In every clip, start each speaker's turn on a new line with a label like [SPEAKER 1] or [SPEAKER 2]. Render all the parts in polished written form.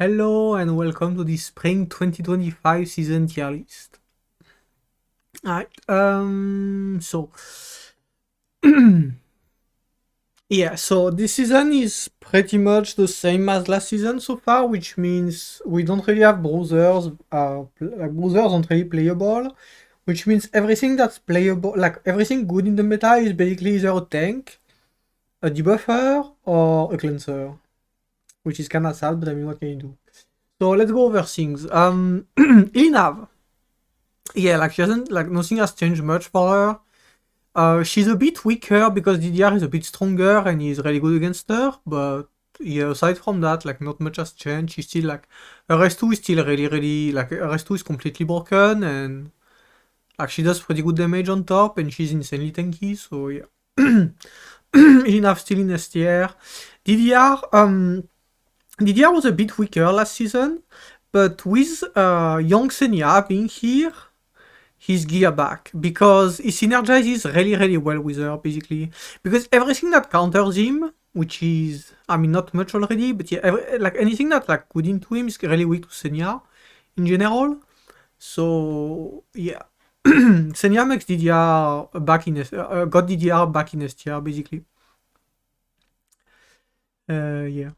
[SPEAKER 1] Hello and welcome to the Spring 2025 season tier list. Alright, so this season is pretty much the same as last season so far, which means we don't really have bruisers, bruisers aren't really playable, which means everything that's playable, like everything good in the meta is basically either a tank, a debuffer, or a cleanser, which is kinda sad, but I mean, what can you do? So let's go over things. Ilinav. Yeah, like she hasn't, like nothing has changed much for her. She's a bit weaker because DDR is a bit stronger and he's really good against her, but yeah, aside from that, like not much has changed. She's still like, her S2 is still really, like her S2 is completely broken and like she does pretty good damage on top and she's insanely tanky, so yeah. Enough still in S tier. DDR, DDR was a bit weaker last season, but with Young Senya being here, his gear back because he synergizes really well with her basically, because everything that counters him, which is, I mean, not much already, but yeah, like anything that like good into him is really weak to Senya in general. So yeah. Senya makes DDR back in got DDR back in STR basically. Yeah,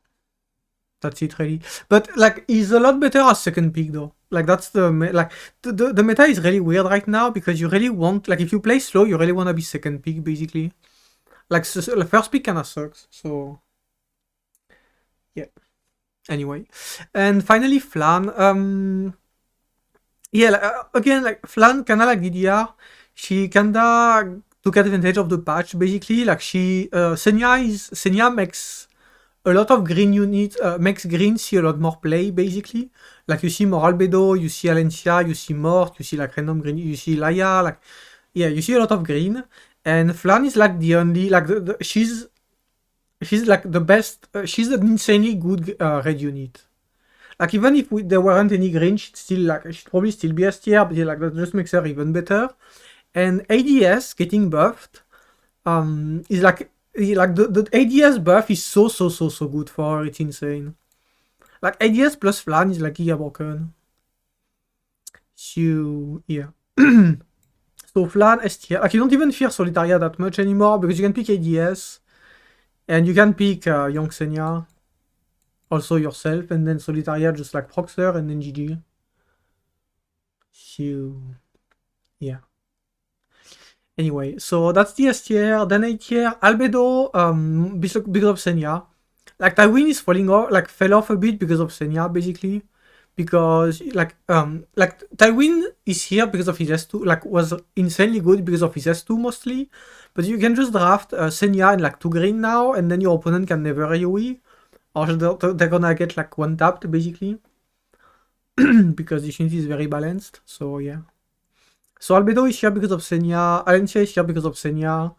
[SPEAKER 1] that's it really. But like he's a lot better as second pick though. Like that's the the meta is really weird right now because you really want, like, if you play slow, you really want to be second pick basically. Like the first pick kinda sucks. So yeah. Anyway, and finally Flan. Yeah, like, again, like Flan kinda like DDR. She kinda took advantage of the patch basically. Like Senya makes a lot of green units, makes green see a lot more play basically. Like you see more Albedo, you see Alencia, you see Mort, you see like random green, you see Laya, like yeah, you see a lot of green. And Flan is like the only, like she's like the best. She's an insanely good red unit. Like even if there weren't any green, she'd probably still be S tier, but yeah, like that just makes her even better. And ADS getting buffed is like the ADS buff is so good for her. It's insane. Like ADS plus Flan is like Giga broken. So yeah. So Flan S tier. Like you don't even fear Solitaria that much anymore because you can pick ADS and you can pick Young Xenia, also yourself, and then Solitaria just like Proxer and then GG. So yeah. Anyway, so that's the S tier. Then A tier, Albedo, because of Senya. Like Tywin is falling off, like fell off a bit because of Senya, basically. Because like Tywin is here because of his S2, like was insanely good because of his S2 mostly. But you can just draft Senya and like 2 green now, and then your opponent can never AoE. Or they're gonna get like one tapped basically. Because the unit is very balanced, so yeah. So Albedo is here because of Senya, Alencia is here because of Senya.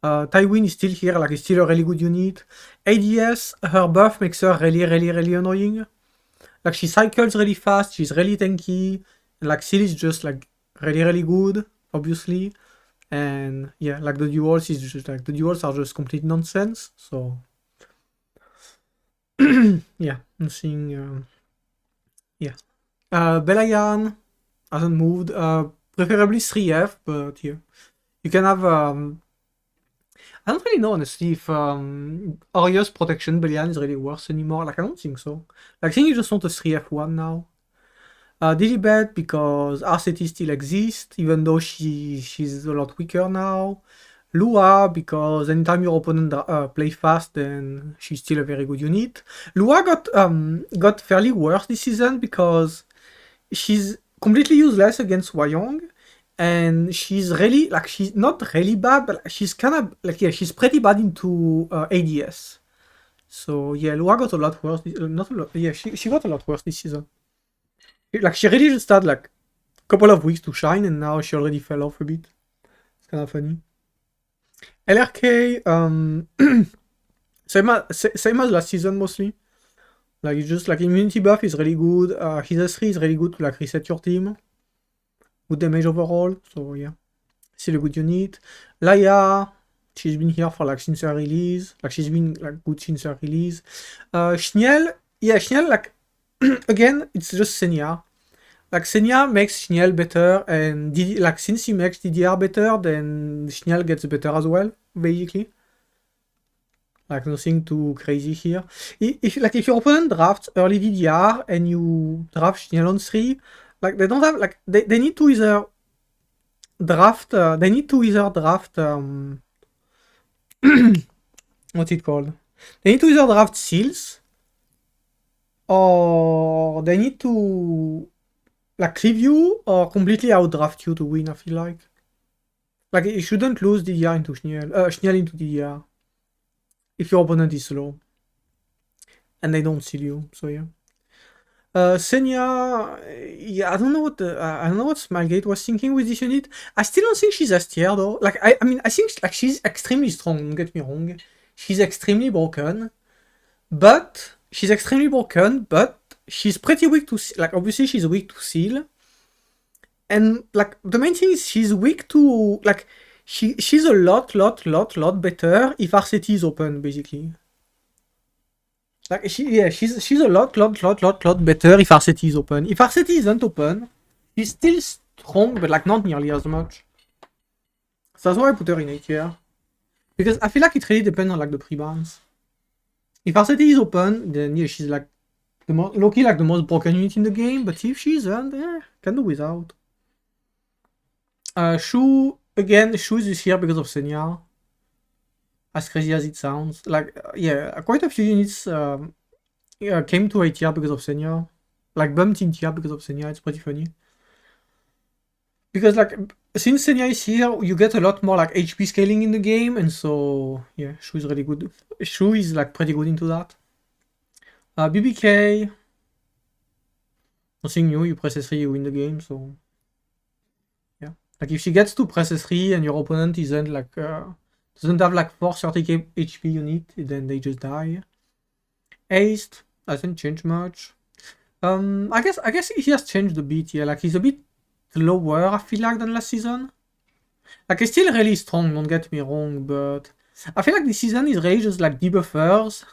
[SPEAKER 1] Tywin is still here, like, he's still a really good unit. ADS, her buff makes her really annoying. Like, she cycles really fast, she's really tanky, and like, Seal is just like really good, obviously. And yeah, like the duels is just like, the duels are just complete nonsense, so yeah, nothing, yeah. Belayan hasn't moved, preferably 3F, but yeah. You can have, I don't really know honestly if Arya's protection Belian is really worse anymore. Like I don't think so. Like I think you just want a 3F1 now. Dilibet because RCT still exists, even though she's a lot weaker now. Lua because anytime your opponent play fast, then she's still a very good unit. Lua got fairly worse this season because she's completely useless against Wayong, and she's really, like, she's not really bad, but she's kind of like, yeah, she's pretty bad into ADS. So yeah, Lua got a lot worse. Not a lot. Yeah, she got a lot worse this season. Like she really just had like a couple of weeks to shine, and now she already fell off a bit. It's kind of funny. LRK, same as last season mostly. Like it's just like immunity buff is really good. His S3 is really good to like reset your team. Good damage overall, so yeah. Still a good unit. Laya, she's been here for like since her release. Like she's been like good since her release. Schnell, yeah, Schnell, like again, it's just Senya. Like Senya makes Schnell better, and like since he makes DDR better, then Schnell gets better as well, basically. Like nothing too crazy here. If your opponent drafts early DDR and you draft Schnell on 3, like they don't have like they need to either draft what's it called? They need to either draft seals or they need to like cleave you or completely outdraft you to win. I feel like you shouldn't lose DDR into Schnell into DDR if your opponent is slow and they don't seal you. So yeah. Senya, yeah, I don't know what Smilegate was thinking with this unit. I still don't think she's S tier though. Like I mean, I think like she's extremely strong. Don't get me wrong. She's extremely broken, but she's pretty weak to like. Obviously, she's weak to seal, and like the main thing is she's weak to like. She's a lot better if RCT is open, basically. Like she's a lot better if RCT is open. If RCT isn't open, she's still strong, but like not nearly as much. So that's why I put her in A tier. Because I feel like it really depends on like the pre-bans. If RCT is open, then yeah, she's like the most low-key like the most broken unit in the game. But if she isn't, can do without. Shu is here because of Senya. As crazy as it sounds, like yeah, quite a few units came to A tier because of Senya, like bumped in tier because of Senya. It's pretty funny because like since Senya is here, you get a lot more like HP scaling in the game, and so yeah, Shu is really good. Shu is like pretty good into that. BBK, nothing new. You press S3, you win the game. So yeah, like if she gets to press S3 and your opponent isn't like doesn't have like 430k HP unit, then they just die. Aced doesn't change much. I guess he has changed a bit. Yeah, like he's a bit lower, I feel like, than last season. Like he's still really strong. Don't get me wrong, but I feel like this season is really just like debuffers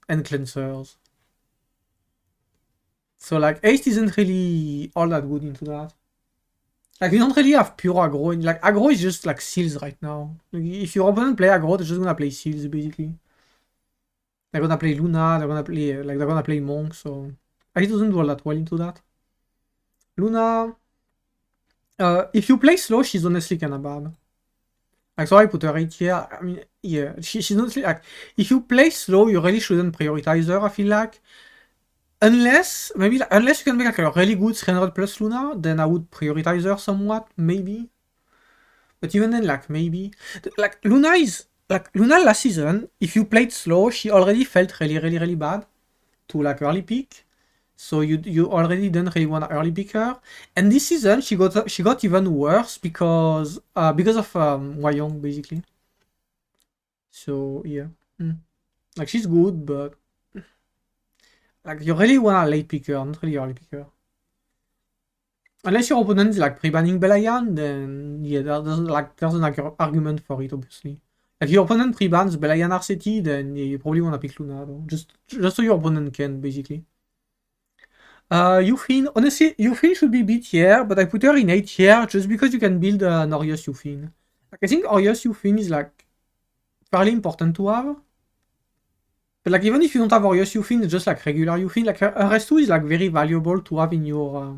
[SPEAKER 1] and cleansers. So like Aced isn't really all that good into that. Like you don't really have pure aggro. Like aggro is just like seals right now. Like, if your opponent play aggro, they're just gonna play seals basically. They're gonna play Luna. They're gonna play Monk. So he doesn't do all that well into that. Luna, if you play slow, she's honestly kinda bad. Like so I put her right here. I mean, yeah, she's not like if you play slow, you really shouldn't prioritize her. I feel like. Unless you can make like a really good 300 plus Luna, then I would prioritize her somewhat, maybe. But even then, like maybe, like Luna last season. If you played slow, she already felt really bad to like early pick. So you already didn't really want to early pick her. And this season she got even worse because of Wayong basically. So yeah, like she's good, but. Like, you really wanna late picker, not really early picker. Unless your opponent is like pre-banning Belayan, then yeah, there's an argument for it, obviously. If your opponent pre-bans Belayan RCT, then yeah, you probably wanna pick Luna, though. Just so your opponent can, basically. Yufin, honestly, Yufin should be B tier, but I put her in A tier just because you can build an Orius Yufin. Like, I think Orius Yufin is like fairly important to have. But like even if you don't have Orius Yufin, it's just like regular Yufin. Like RS2 is like very valuable to have in your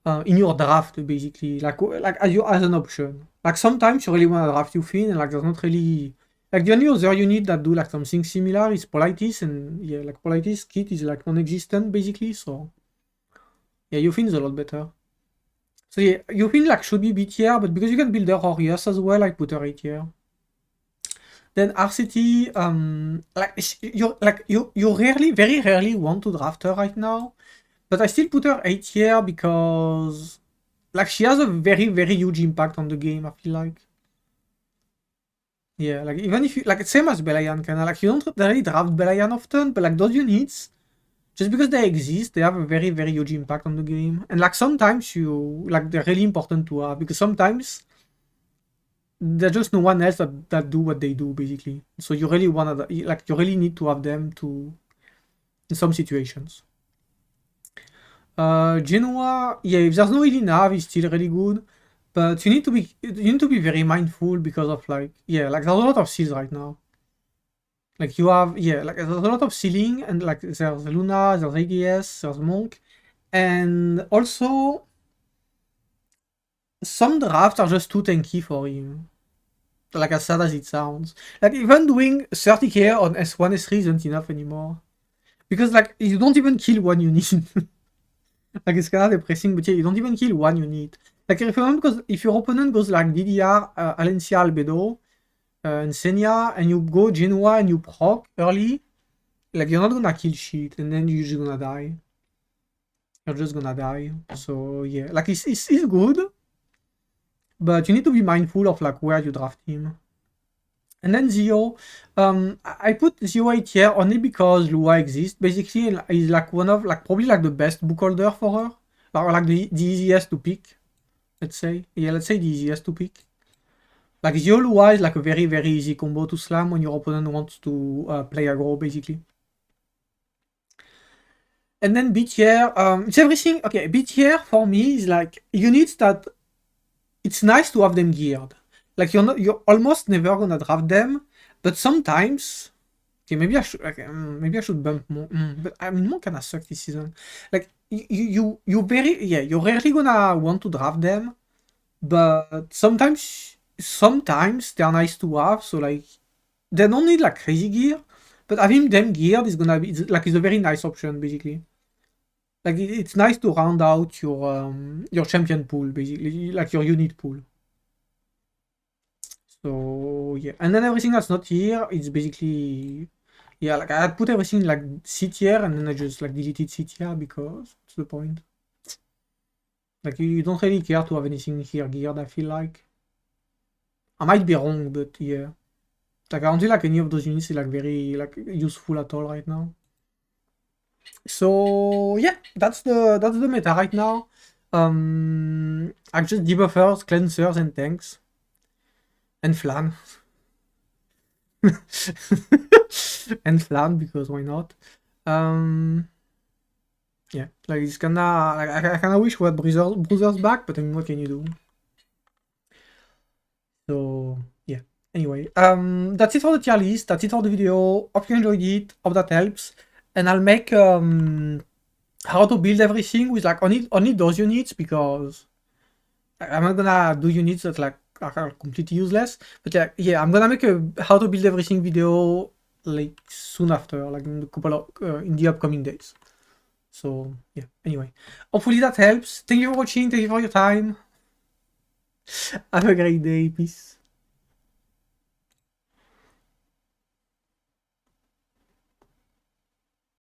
[SPEAKER 1] draft basically. Like as an option. Like sometimes you really want to draft Yufin and like there's not really like the only other unit that do like something similar is Politis, and yeah, like Politis kit is like non-existent basically. So yeah, Yufin is a lot better. So yeah, Yufin like should be B tier, but because you can build her Orius as well, I put her A tier. Then RCT, you very rarely want to draft her right now, but I still put her A tier because like she has a very huge impact on the game. I feel like, yeah, like even if you like it's same as Belayan kinda like you don't really draft Belayan often, but like those units, just because they exist, they have a very huge impact on the game, and like sometimes they're really important to have because sometimes. There's just no one else that do what they do basically. So you really wanna you really need to have them to in some situations. Genoa, yeah, if there's no really nav, it's still really good. But you need to be very mindful because of like, yeah, like there's a lot of seals right now. Like you have, yeah, like there's a lot of sealing, and like there's Luna, there's ADS, there's Monk, and also some drafts are just too tanky for him. Like as sad as it sounds. Like even doing 30k on S1, S3 isn't enough anymore. Because like you don't even kill one unit. Like it's kind of depressing, but yeah, you don't even kill one unit. Like if you remember, because if your opponent goes like DDR, Alencia, Albedo, and Senya, and you go Genoa and you proc early, like you're not gonna kill shit, and then you're just gonna die. You're just gonna die. So yeah, like it's good, but you need to be mindful of like where you draft him. And then Zio, I put Zio 8 here only because Lua exists. Basically, he's like one of like probably like the best book holder for her, or like the easiest to pick. Let's say, yeah, let's say the easiest to pick. Like Zio Lua is like a very easy combo to slam when your opponent wants to play aggro, basically. And then B tier, it's everything. Okay, B tier for me is like units that it's nice to have them geared. Like you're almost never gonna draft them, but sometimes. Okay, maybe I should. Okay, maybe I should bump more. But I mean, more kinda suck this season. Like you very yeah, you're rarely gonna want to draft them, but sometimes they're nice to have. So like they don't need like crazy gear, but having them geared is gonna be like it's a very nice option basically. Like it's nice to round out your champion pool basically, like your unit pool. So yeah, and then everything that's not here, it's basically yeah, like I had put everything like C tier, and then I just like deleted C tier because what's the point? Like you don't really care to have anything here geared, I feel like. I might be wrong, but yeah. Like I don't feel like any of those units is like very like useful at all right now. So yeah, that's the meta right now. I just debuffers, cleansers, and tanks. And flan. And flan because why not? Yeah, like it's kinda like I kinda wish we had bruisers back, but I mean what can you do? So yeah. Anyway, that's it for the tier list. That's it for the video. Hope you enjoyed it. Hope that helps. And I'll make how to build everything with like only those units because I'm not gonna do units that like are completely useless. But yeah, I'm gonna make a how to build everything video like soon after, like in a couple of in the upcoming days. So yeah. Anyway, hopefully that helps. Thank you for watching. Thank you for your time. Have a great day. Peace.